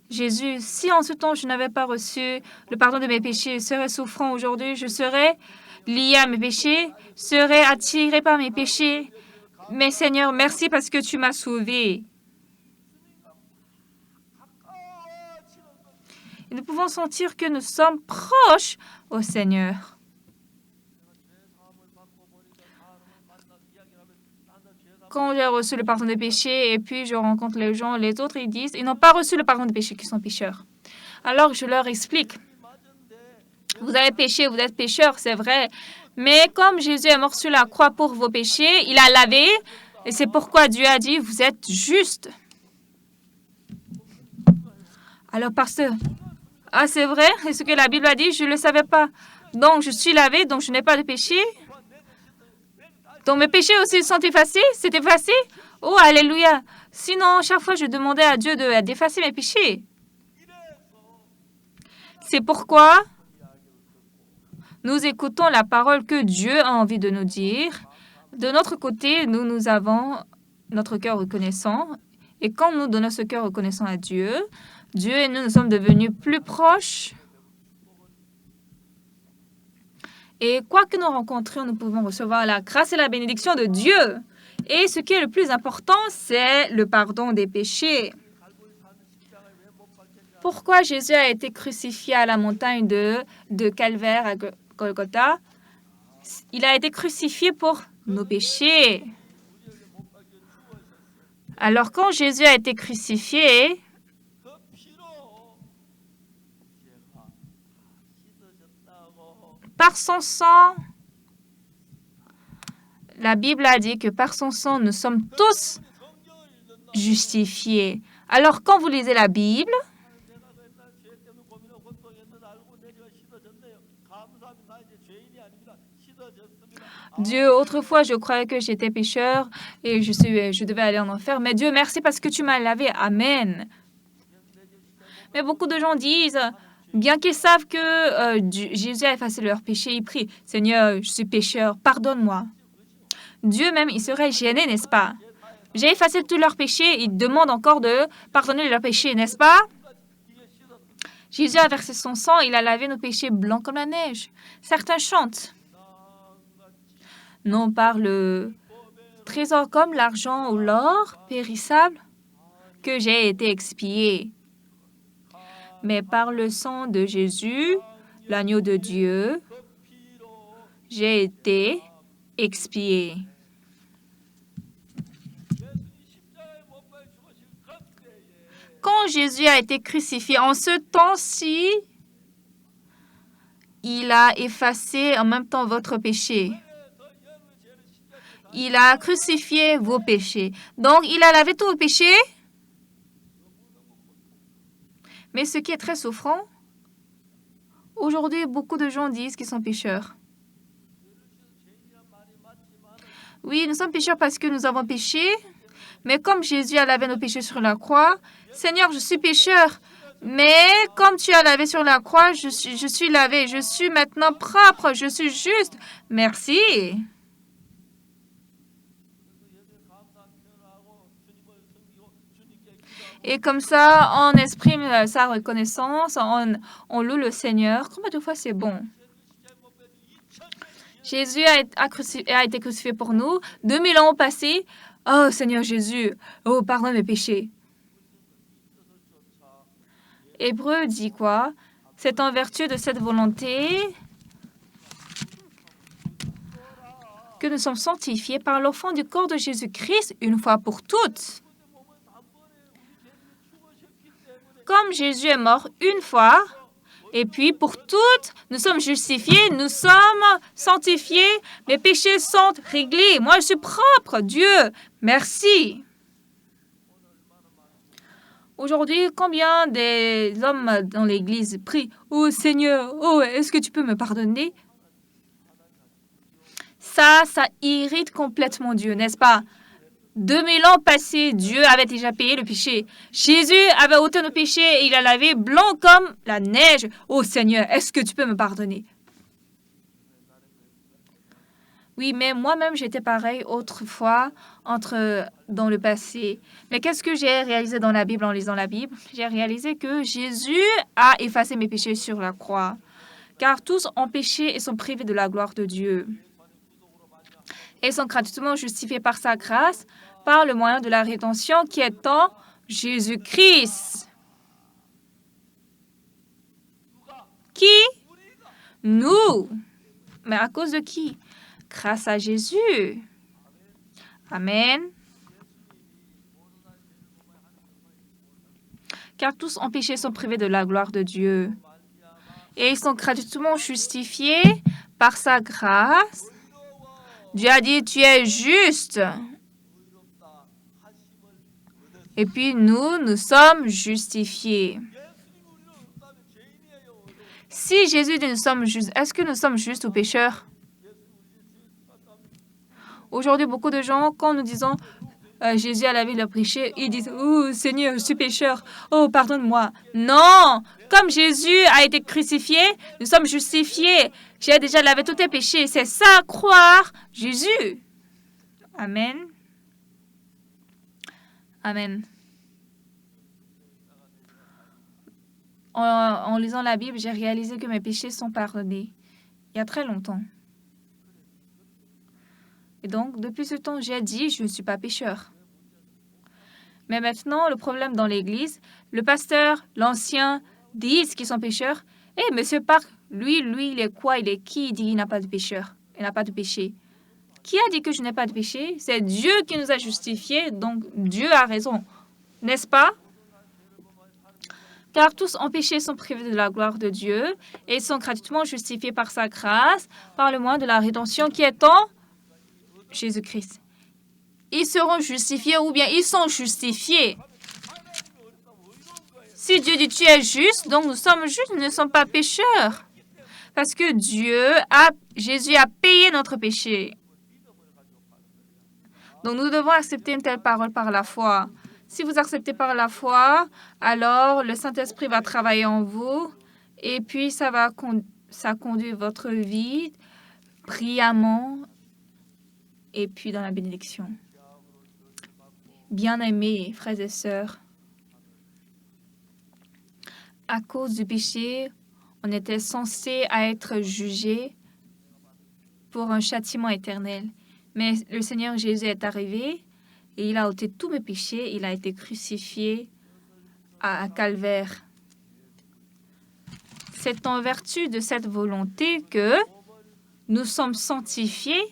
[SPEAKER 1] Jésus, si en ce temps je n'avais pas reçu le pardon de mes péchés, je serais souffrant aujourd'hui, je serais lié à mes péchés, serais attiré par mes péchés. Mais Seigneur, merci parce que tu m'as sauvé. Et nous pouvons sentir que nous sommes proches au Seigneur. Quand j'ai reçu le pardon des péchés et puis je rencontre les gens, les autres, ils disent, ils n'ont pas reçu le pardon des péchés, qu'ils sont pécheurs. Alors je leur explique, vous avez péché, vous êtes pécheurs, c'est vrai. Mais comme Jésus est mort sur la croix pour vos péchés, il a lavé, et c'est pourquoi Dieu a dit, vous êtes justes. Alors, pasteur, c'est vrai, c'est ce que la Bible a dit, je ne le savais pas. Donc, je suis lavé, donc je n'ai pas de péché. Donc, mes péchés aussi sont effacés, c'est effacé. Oh, alléluia. Sinon, chaque fois, je demandais à Dieu d'effacer mes péchés. C'est pourquoi nous écoutons la parole que Dieu a envie de nous dire. De notre côté, nous avons notre cœur reconnaissant. Et quand nous donnons ce cœur reconnaissant à Dieu, Dieu et nous sommes devenus plus proches. Et quoi que nous rencontrions, nous pouvons recevoir la grâce et la bénédiction de Dieu. Et ce qui est le plus important, c'est le pardon des péchés. Pourquoi Jésus a été crucifié à la montagne de Calvaire à Golgotha? Il a été crucifié pour nos péchés. Alors, quand Jésus a été crucifié, par son sang, la Bible a dit que par son sang, nous sommes tous justifiés. Alors, quand vous lisez la Bible, Dieu, autrefois, je croyais que j'étais pécheur et je devais aller en enfer. Mais Dieu, merci parce que tu m'as lavé. Amen. Mais beaucoup de gens disent, bien qu'ils savent que Jésus a effacé leurs péchés, ils prient, Seigneur, je suis pécheur, pardonne-moi. Dieu même, il serait gêné, n'est-ce pas? J'ai effacé tous leurs péchés, il demande encore de pardonner leurs péchés, n'est-ce pas? Jésus a versé son sang, il a lavé nos péchés blancs comme la neige. Certains chantent. Non par le trésor comme l'argent ou l'or périssable que j'ai été expié, mais par le sang de Jésus, l'agneau de Dieu, j'ai été expié. Quand Jésus a été crucifié, en ce temps-ci, il a effacé en même temps votre péché. Il a crucifié vos péchés. Donc, il a lavé tous vos péchés. Mais ce qui est très souffrant, aujourd'hui, beaucoup de gens disent qu'ils sont pécheurs. Oui, nous sommes pécheurs parce que nous avons péché. Mais comme Jésus a lavé nos péchés sur la croix, Seigneur, je suis pécheur. Mais comme tu as lavé sur la croix, je suis lavé. Je suis maintenant propre. Je suis juste. Merci. Et comme ça, on exprime sa reconnaissance, on loue le Seigneur. Combien de fois c'est bon? Jésus a été crucifié pour nous. 2000 ans ont passé. Oh Seigneur Jésus, oh pardonne mes péchés. Hébreu dit quoi? C'est en vertu de cette volonté que nous sommes sanctifiés par l'offrande du corps de Jésus-Christ une fois pour toutes. Comme Jésus est mort une fois, et puis pour toutes, nous sommes justifiés, nous sommes sanctifiés, mes péchés sont réglés. Moi, je suis propre, Dieu, merci. Aujourd'hui, combien des hommes dans l'Église prient « Oh Seigneur, oh, est-ce que tu peux me pardonner ?» Ça irrite complètement Dieu, n'est-ce pas? 2000 ans passés, Dieu avait déjà payé le péché. Jésus avait ôté nos péchés et il a lavé blanc comme la neige. Oh Seigneur, est-ce que tu peux me pardonner? Oui, mais moi-même, j'étais pareil autrefois dans le passé. Mais qu'est-ce que j'ai réalisé dans la Bible en lisant la Bible? J'ai réalisé que Jésus a effacé mes péchés sur la croix. Car tous ont péché et sont privés de la gloire de Dieu. Et sont gratuitement justifiés par sa grâce, par le moyen de la rédemption qui est en Jésus-Christ. Qui? Nous. Mais à cause de qui? Grâce à Jésus. Amen. Car tous ont péché et sont privés de la gloire de Dieu. Et ils sont gratuitement justifiés par sa grâce. Dieu a dit, tu es juste. Et puis nous sommes justifiés. Si Jésus dit nous sommes justes, est-ce que nous sommes justes ou pécheurs? Aujourd'hui, beaucoup de gens, quand nous disons Jésus a lavé le péché, ils disent oh Seigneur, je suis pécheur. Oh, pardonne-moi. Non! Comme Jésus a été crucifié, nous sommes justifiés. J'ai déjà lavé tous tes péchés. C'est ça, croire Jésus. Amen. Amen. En lisant la Bible, j'ai réalisé que mes péchés sont pardonnés. Il y a très longtemps. Et donc, depuis ce temps, j'ai dit, je ne suis pas pécheur. Mais maintenant, le problème dans l'Église, le pasteur, l'ancien, disent qu'ils sont pécheurs. Eh, Monsieur Park, lui, il est quoi? Il est qui? Il dit qu'il n'a pas de pécheur. Il n'a pas de péché. Qui a dit que je n'ai pas de péché? C'est Dieu qui nous a justifiés, donc Dieu a raison. N'est-ce pas? Car tous ont péché sont privés de la gloire de Dieu et sont gratuitement justifiés par sa grâce, par le moyen de la rédemption qui est en Jésus-Christ. Ils seront justifiés ou bien ils sont justifiés. Si Dieu dit tu es juste, donc nous sommes justes, nous ne sommes pas pécheurs. Parce que Jésus a payé notre péché. Donc nous devons accepter une telle parole par la foi. Si vous acceptez par la foi, alors le Saint-Esprit va travailler en vous et puis ça conduit votre vie brillamment et puis dans la bénédiction. Bien-aimés, frères et sœurs, à cause du péché, on était censé être jugé pour un châtiment éternel. Mais le Seigneur Jésus est arrivé et il a ôté tous mes péchés. Il a été crucifié à Calvaire. C'est en vertu de cette volonté que nous sommes sanctifiés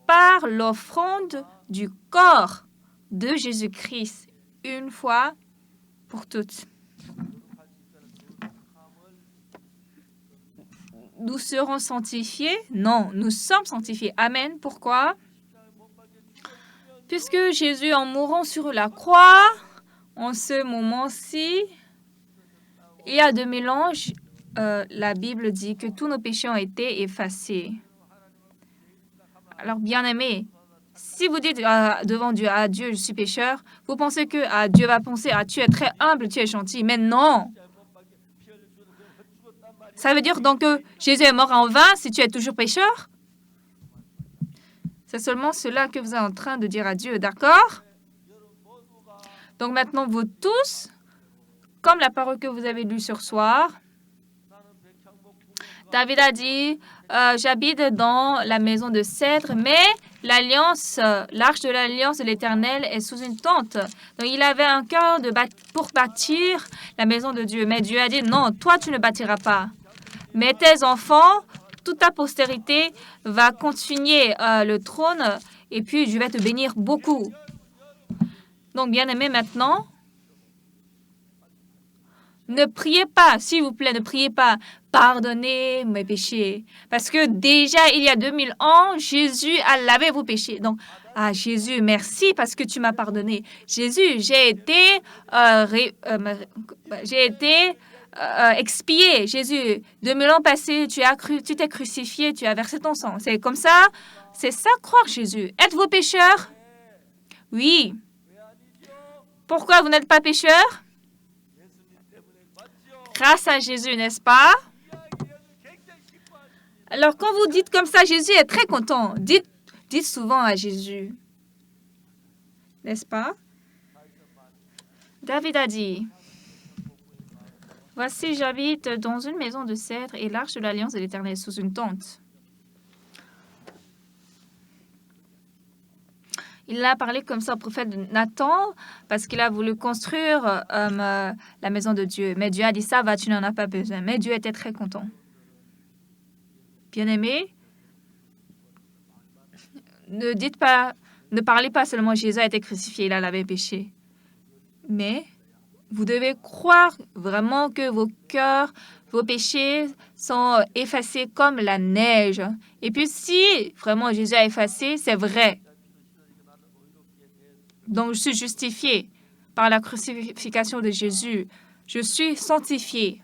[SPEAKER 1] par l'offrande du corps de Jésus-Christ, une fois pour toutes. Nous serons sanctifiés? Non, nous sommes sanctifiés. Amen. Pourquoi? Puisque Jésus, en mourant sur la croix, en ce moment-ci, il y a 2000 ans, la Bible dit que tous nos péchés ont été effacés. Alors, bien-aimés, si vous dites devant Dieu, ah Dieu, je suis pécheur, vous pensez que Dieu va penser, ah tu es très humble, tu es gentil. Mais non! Ça veut dire donc que Jésus est mort en vain si tu es toujours pécheur? C'est seulement cela que vous êtes en train de dire à Dieu, d'accord? Donc maintenant, vous tous, comme la parole que vous avez lue ce soir, David a dit, j'habite dans la maison de cèdre, mais l'arche de l'alliance de l'Éternel est sous une tente. Donc il avait un cœur pour bâtir la maison de Dieu. Mais Dieu a dit, non, toi tu ne bâtiras pas. Mais tes enfants, toute ta postérité va continuer le trône et puis je vais te bénir beaucoup. Donc, bien-aimés, maintenant, ne priez pas, s'il vous plaît, ne priez pas, pardonnez mes péchés. Parce que déjà, il y a 2000 ans, Jésus a lavé vos péchés. Donc, Jésus, merci parce que tu m'as pardonné. Jésus, j'ai été expié. Jésus, 2000 ans passés, tu t'es crucifié, tu as versé ton sang. C'est comme ça, c'est ça croire Jésus. Êtes-vous pécheurs? Oui. Pourquoi vous n'êtes pas pécheur? Grâce à Jésus, n'est-ce pas? Alors, quand vous dites comme ça, Jésus est très content. Dites souvent à Jésus. N'est-ce pas? David a dit, « Voici, j'habite dans une maison de cèdre et l'arche de l'alliance de l'Éternel sous une tente. » Il a parlé comme ça au prophète Nathan parce qu'il a voulu construire la maison de Dieu. Mais Dieu a dit, ça va, tu n'en as pas besoin. Mais Dieu était très content. Bien-aimés, ne parlez pas seulement Jésus a été crucifié, il a lavé péché. Mais vous devez croire vraiment que vos cœurs, vos péchés sont effacés comme la neige. Et puis si vraiment Jésus a effacé, c'est vrai. Donc, je suis justifié par la crucifixion de Jésus. Je suis sanctifié.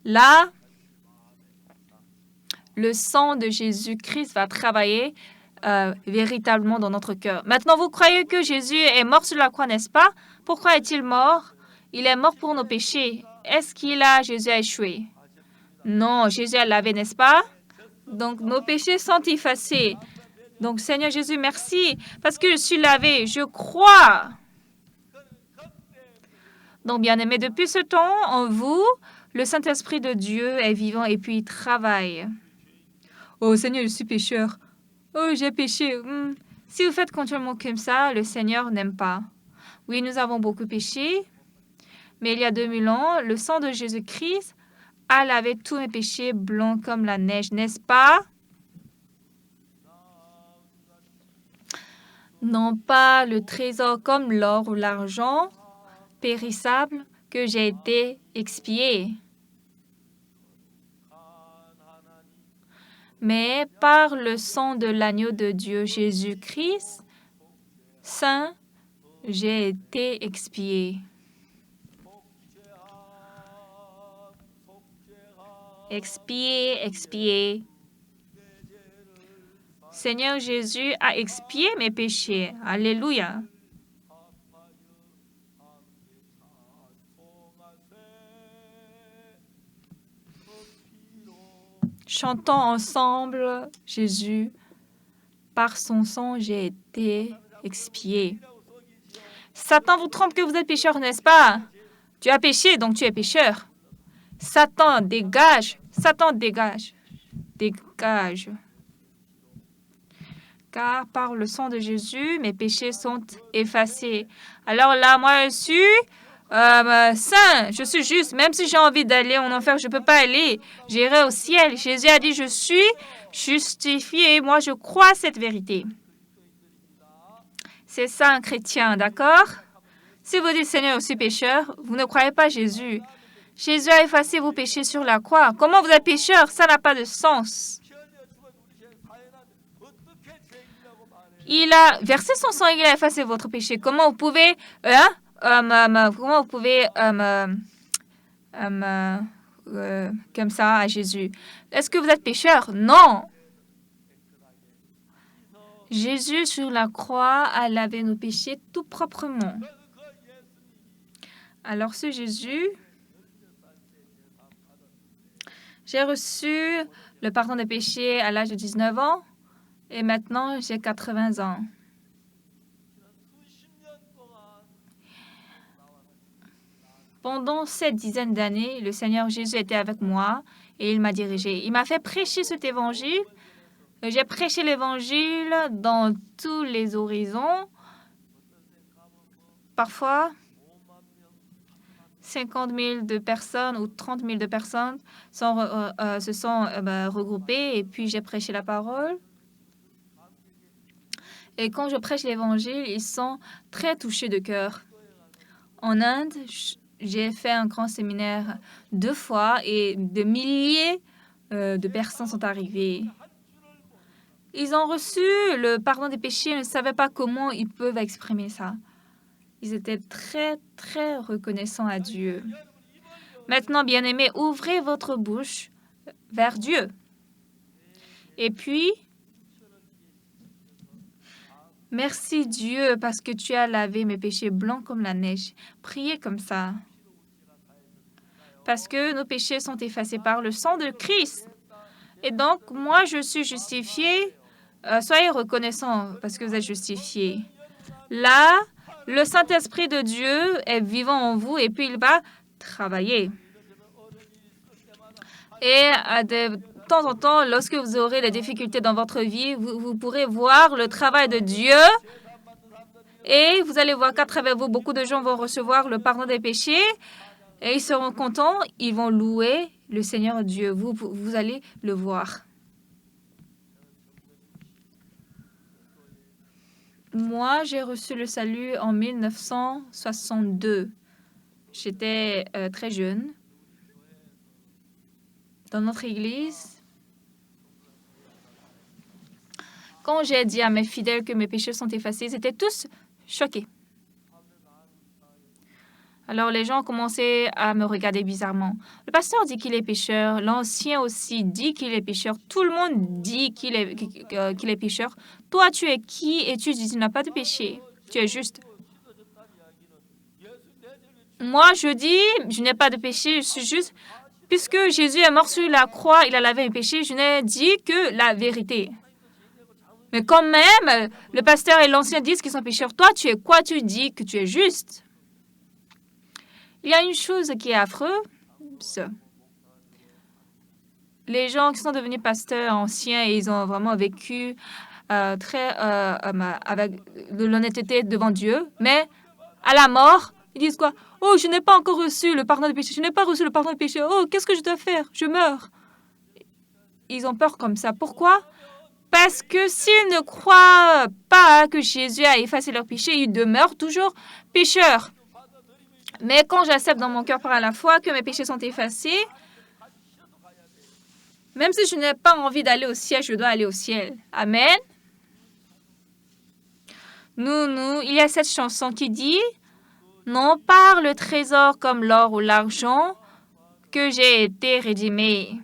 [SPEAKER 1] Là, le sang de Jésus-Christ va travailler véritablement dans notre cœur. Maintenant, vous croyez que Jésus est mort sur la croix, n'est-ce pas? Pourquoi est-il mort? Il est mort pour nos péchés. Est-ce Jésus a échoué? Non, Jésus a lavé, n'est-ce pas? Donc, nos péchés sont effacés. Donc, Seigneur Jésus, merci, parce que je suis lavé, je crois. Donc, bien-aimés, depuis ce temps, en vous, le Saint-Esprit de Dieu est vivant et puis il travaille. Oh, Seigneur, je suis pécheur. Oh, j'ai péché. Si vous faites continuellement comme ça, le Seigneur n'aime pas. Oui, nous avons beaucoup péché, mais il y a 2000 ans, le sang de Jésus-Christ a lavé tous mes péchés blancs comme la neige, n'est-ce pas? Non pas le trésor comme l'or ou l'argent périssable que j'ai été expié, mais par le sang de l'agneau de Dieu Jésus-Christ, saint, j'ai été expié. Expié, expié. Seigneur Jésus a expié mes péchés. Alléluia. Chantons ensemble, Jésus, par son sang, j'ai été expié. Satan vous trompe que vous êtes pécheur, n'est-ce pas? Tu as péché, donc tu es pécheur. Satan, dégage. Satan, dégage. Dégage. Car par le sang de Jésus, mes péchés sont effacés. Alors là, moi, je suis saint, je suis juste. Même si j'ai envie d'aller en enfer, je ne peux pas aller. J'irai au ciel. Jésus a dit, je suis justifié. Moi, je crois cette vérité. C'est ça un chrétien, d'accord? Si vous dites, Seigneur, je suis pécheur, vous ne croyez pas Jésus. Jésus a effacé vos péchés sur la croix. Comment vous êtes pécheur? Ça n'a pas de sens. Il a versé son sang et il a effacé votre péché. Comment vous pouvez... comment vous pouvez... comme ça à Jésus? Est-ce que vous êtes pécheur? Non. Jésus sur la croix a lavé nos péchés tout proprement. Alors ce Jésus, j'ai reçu le pardon des péchés à l'âge de 19 ans et maintenant j'ai 80 ans. Pendant cette dizaine d'années, le Seigneur Jésus était avec moi et il m'a dirigé. Il m'a fait prêcher cet évangile. J'ai prêché l'évangile dans tous les horizons. Parfois, 50 000 de personnes ou 30 000 de personnes se sont regroupées et puis j'ai prêché la parole. Et quand je prêche l'évangile, ils sont très touchés de cœur. En Inde, j'ai fait un grand séminaire 2 fois et des milliers de personnes sont arrivées. Ils ont reçu le pardon des péchés, mais ne savaient pas comment ils peuvent exprimer ça. Ils étaient très, très reconnaissants à Dieu. Maintenant, bien-aimés, ouvrez votre bouche vers Dieu. Et puis, merci Dieu parce que tu as lavé mes péchés blancs comme la neige. Priez comme ça. Parce que nos péchés sont effacés par le sang de Christ. Et donc, moi, je suis justifié. Soyez reconnaissants parce que vous êtes justifiés. Là, le Saint-Esprit de Dieu est vivant en vous et puis il va travailler. Et de temps en temps, lorsque vous aurez des difficultés dans votre vie, vous pourrez voir le travail de Dieu et vous allez voir qu'à travers vous, beaucoup de gens vont recevoir le pardon des péchés et ils seront contents, ils vont louer le Seigneur Dieu. Vous allez le voir. Moi, j'ai reçu le salut en 1962. J'étais très jeune. Dans notre église, quand j'ai dit à mes fidèles que mes péchés sont effacés, ils étaient tous choqués. Alors les gens ont commencé à me regarder bizarrement. Le pasteur dit qu'il est pécheur, l'ancien aussi dit qu'il est pécheur, tout le monde dit qu'il est pécheur. Toi, tu es qui et tu dis que tu n'as pas de péché? Tu es juste. Moi, je dis, je n'ai pas de péché, je suis juste. Puisque Jésus est mort sur la croix, il a lavé mes péchés, je n'ai dit que la vérité. Mais quand même, le pasteur et l'ancien disent qu'ils sont pécheurs. Toi, tu es quoi? Tu dis que tu es juste. Il y a une chose qui est affreuse. Les gens qui sont devenus pasteurs anciens et ils ont vraiment vécu avec de l'honnêteté devant Dieu, mais à la mort, ils disent quoi? Oh, je n'ai pas encore reçu le pardon des péchés. Je n'ai pas reçu le pardon des péchés. Oh, qu'est-ce que je dois faire? Je meurs. Ils ont peur comme ça. Pourquoi? Parce que s'ils ne croient pas que Jésus a effacé leurs péchés, ils demeurent toujours pécheurs. Mais quand j'accepte dans mon cœur par la foi que mes péchés sont effacés, même si je n'ai pas envie d'aller au ciel, je dois aller au ciel. Amen. Il y a cette chanson qui dit « Non par le trésor comme l'or ou l'argent que j'ai été rédimé,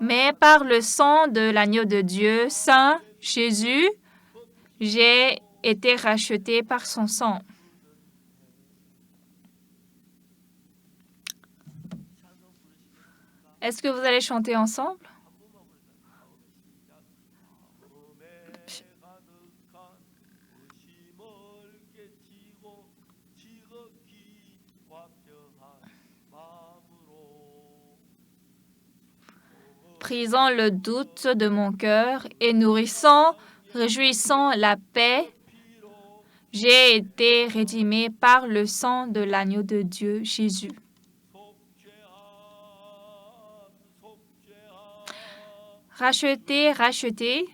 [SPEAKER 1] mais par le sang de l'agneau de Dieu, Saint Jésus, j'ai été racheté par son sang. » Est-ce que vous allez chanter ensemble? Prisant le doute de mon cœur et nourrissant, réjouissant la paix J'ai été rédimé par le sang de l'agneau de Dieu, Jésus. Racheté, racheté.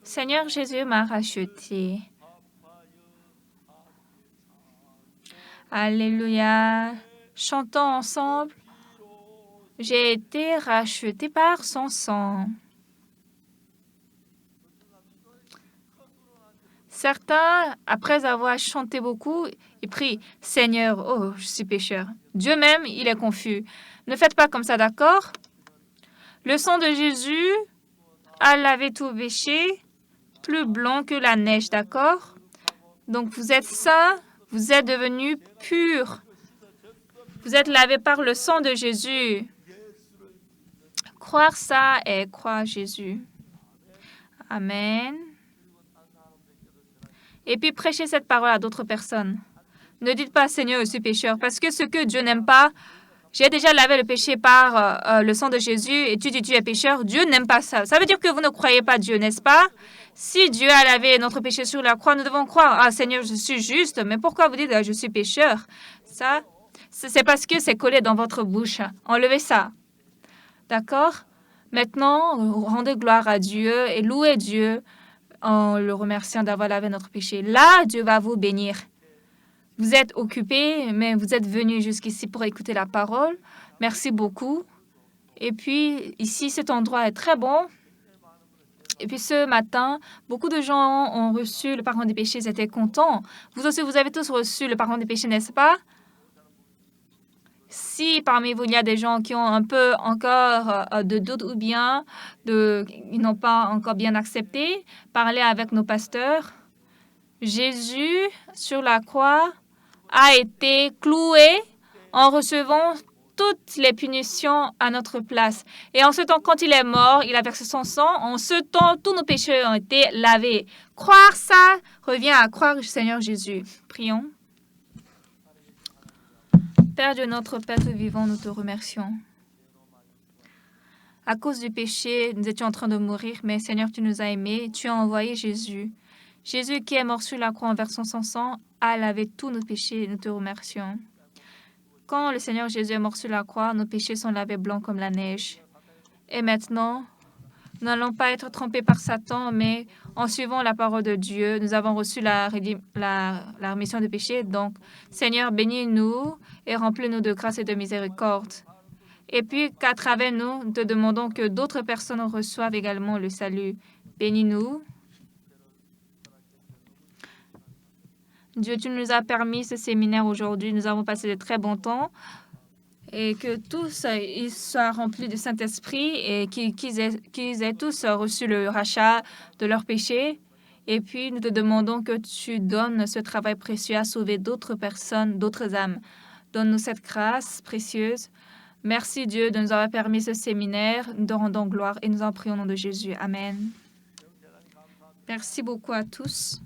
[SPEAKER 1] Seigneur Jésus m'a racheté. Alléluia. Chantons ensemble. J'ai été racheté par son sang. Certains, après avoir chanté beaucoup, ils prient « Seigneur, oh, je suis pécheur. » Dieu même, il est confus. Ne faites pas comme ça, d'accord? Le sang de Jésus a lavé tout péché, plus blanc que la neige, d'accord? Donc vous êtes saints, vous êtes devenus purs. Vous êtes lavés par le sang de Jésus. Croire ça et croire Jésus. Amen. Et puis prêchez cette parole à d'autres personnes. Ne dites pas Seigneur, je suis pécheur, parce que ce que Dieu n'aime pas, j'ai déjà lavé le péché par le sang de Jésus et tu dis tu es pécheur. Dieu n'aime pas ça. Ça veut dire que vous ne croyez pas Dieu, n'est-ce pas? Si Dieu a lavé notre péché sur la croix, nous devons croire, ah Seigneur, je suis juste, mais pourquoi vous dites je suis pécheur? Ça, c'est parce que c'est collé dans votre bouche. Enlevez ça. D'accord? Maintenant, rendez gloire à Dieu et louez Dieu en le remerciant d'avoir lavé notre péché. Là, Dieu va vous bénir. Vous êtes occupés, mais vous êtes venus jusqu'ici pour écouter la parole. Merci beaucoup. Et puis, ici, cet endroit est très bon. Et puis, ce matin, beaucoup de gens ont reçu le pardon des péchés. Ils étaient contents. Vous aussi, vous avez tous reçu le pardon des péchés, n'est-ce pas? Si parmi vous, il y a des gens qui ont un peu encore de doute ou bien ils n'ont pas encore bien accepté, parlez avec nos pasteurs. Jésus, sur la croix, a été cloué en recevant toutes les punitions à notre place. Et en ce temps, quand il est mort, il a versé son sang. En ce temps, tous nos péchés ont été lavés. Croire ça revient à croire au Seigneur Jésus. Prions. Père Dieu, notre Père tout vivant, nous te remercions. À cause du péché, nous étions en train de mourir, mais Seigneur, tu nous as aimés. Tu as envoyé Jésus. Jésus qui est mort sur la croix en versant son sang a lavé tous nos péchés. Nous te remercions. Quand le Seigneur Jésus est mort sur la croix, nos péchés sont lavés blancs comme la neige. Et maintenant, nous n'allons pas être trompés par Satan, mais en suivant la parole de Dieu, nous avons reçu la rémission des péchés. Donc, Seigneur, bénis-nous et remplis-nous de grâce et de miséricorde. Et puis, qu'à travers nous, nous te demandons que d'autres personnes reçoivent également le salut. Bénis-nous. Dieu, tu nous as permis ce séminaire aujourd'hui. Nous avons passé de très bons temps. Et que tous ils soient remplis du Saint-Esprit et qu'ils aient tous reçu le rachat de leurs péchés. Et puis, nous te demandons que tu donnes ce travail précieux à sauver d'autres personnes, d'autres âmes. Donne-nous cette grâce précieuse. Merci Dieu de nous avoir permis ce séminaire. Nous te rendons gloire et nous en prions au nom de Jésus. Amen. Merci beaucoup à tous.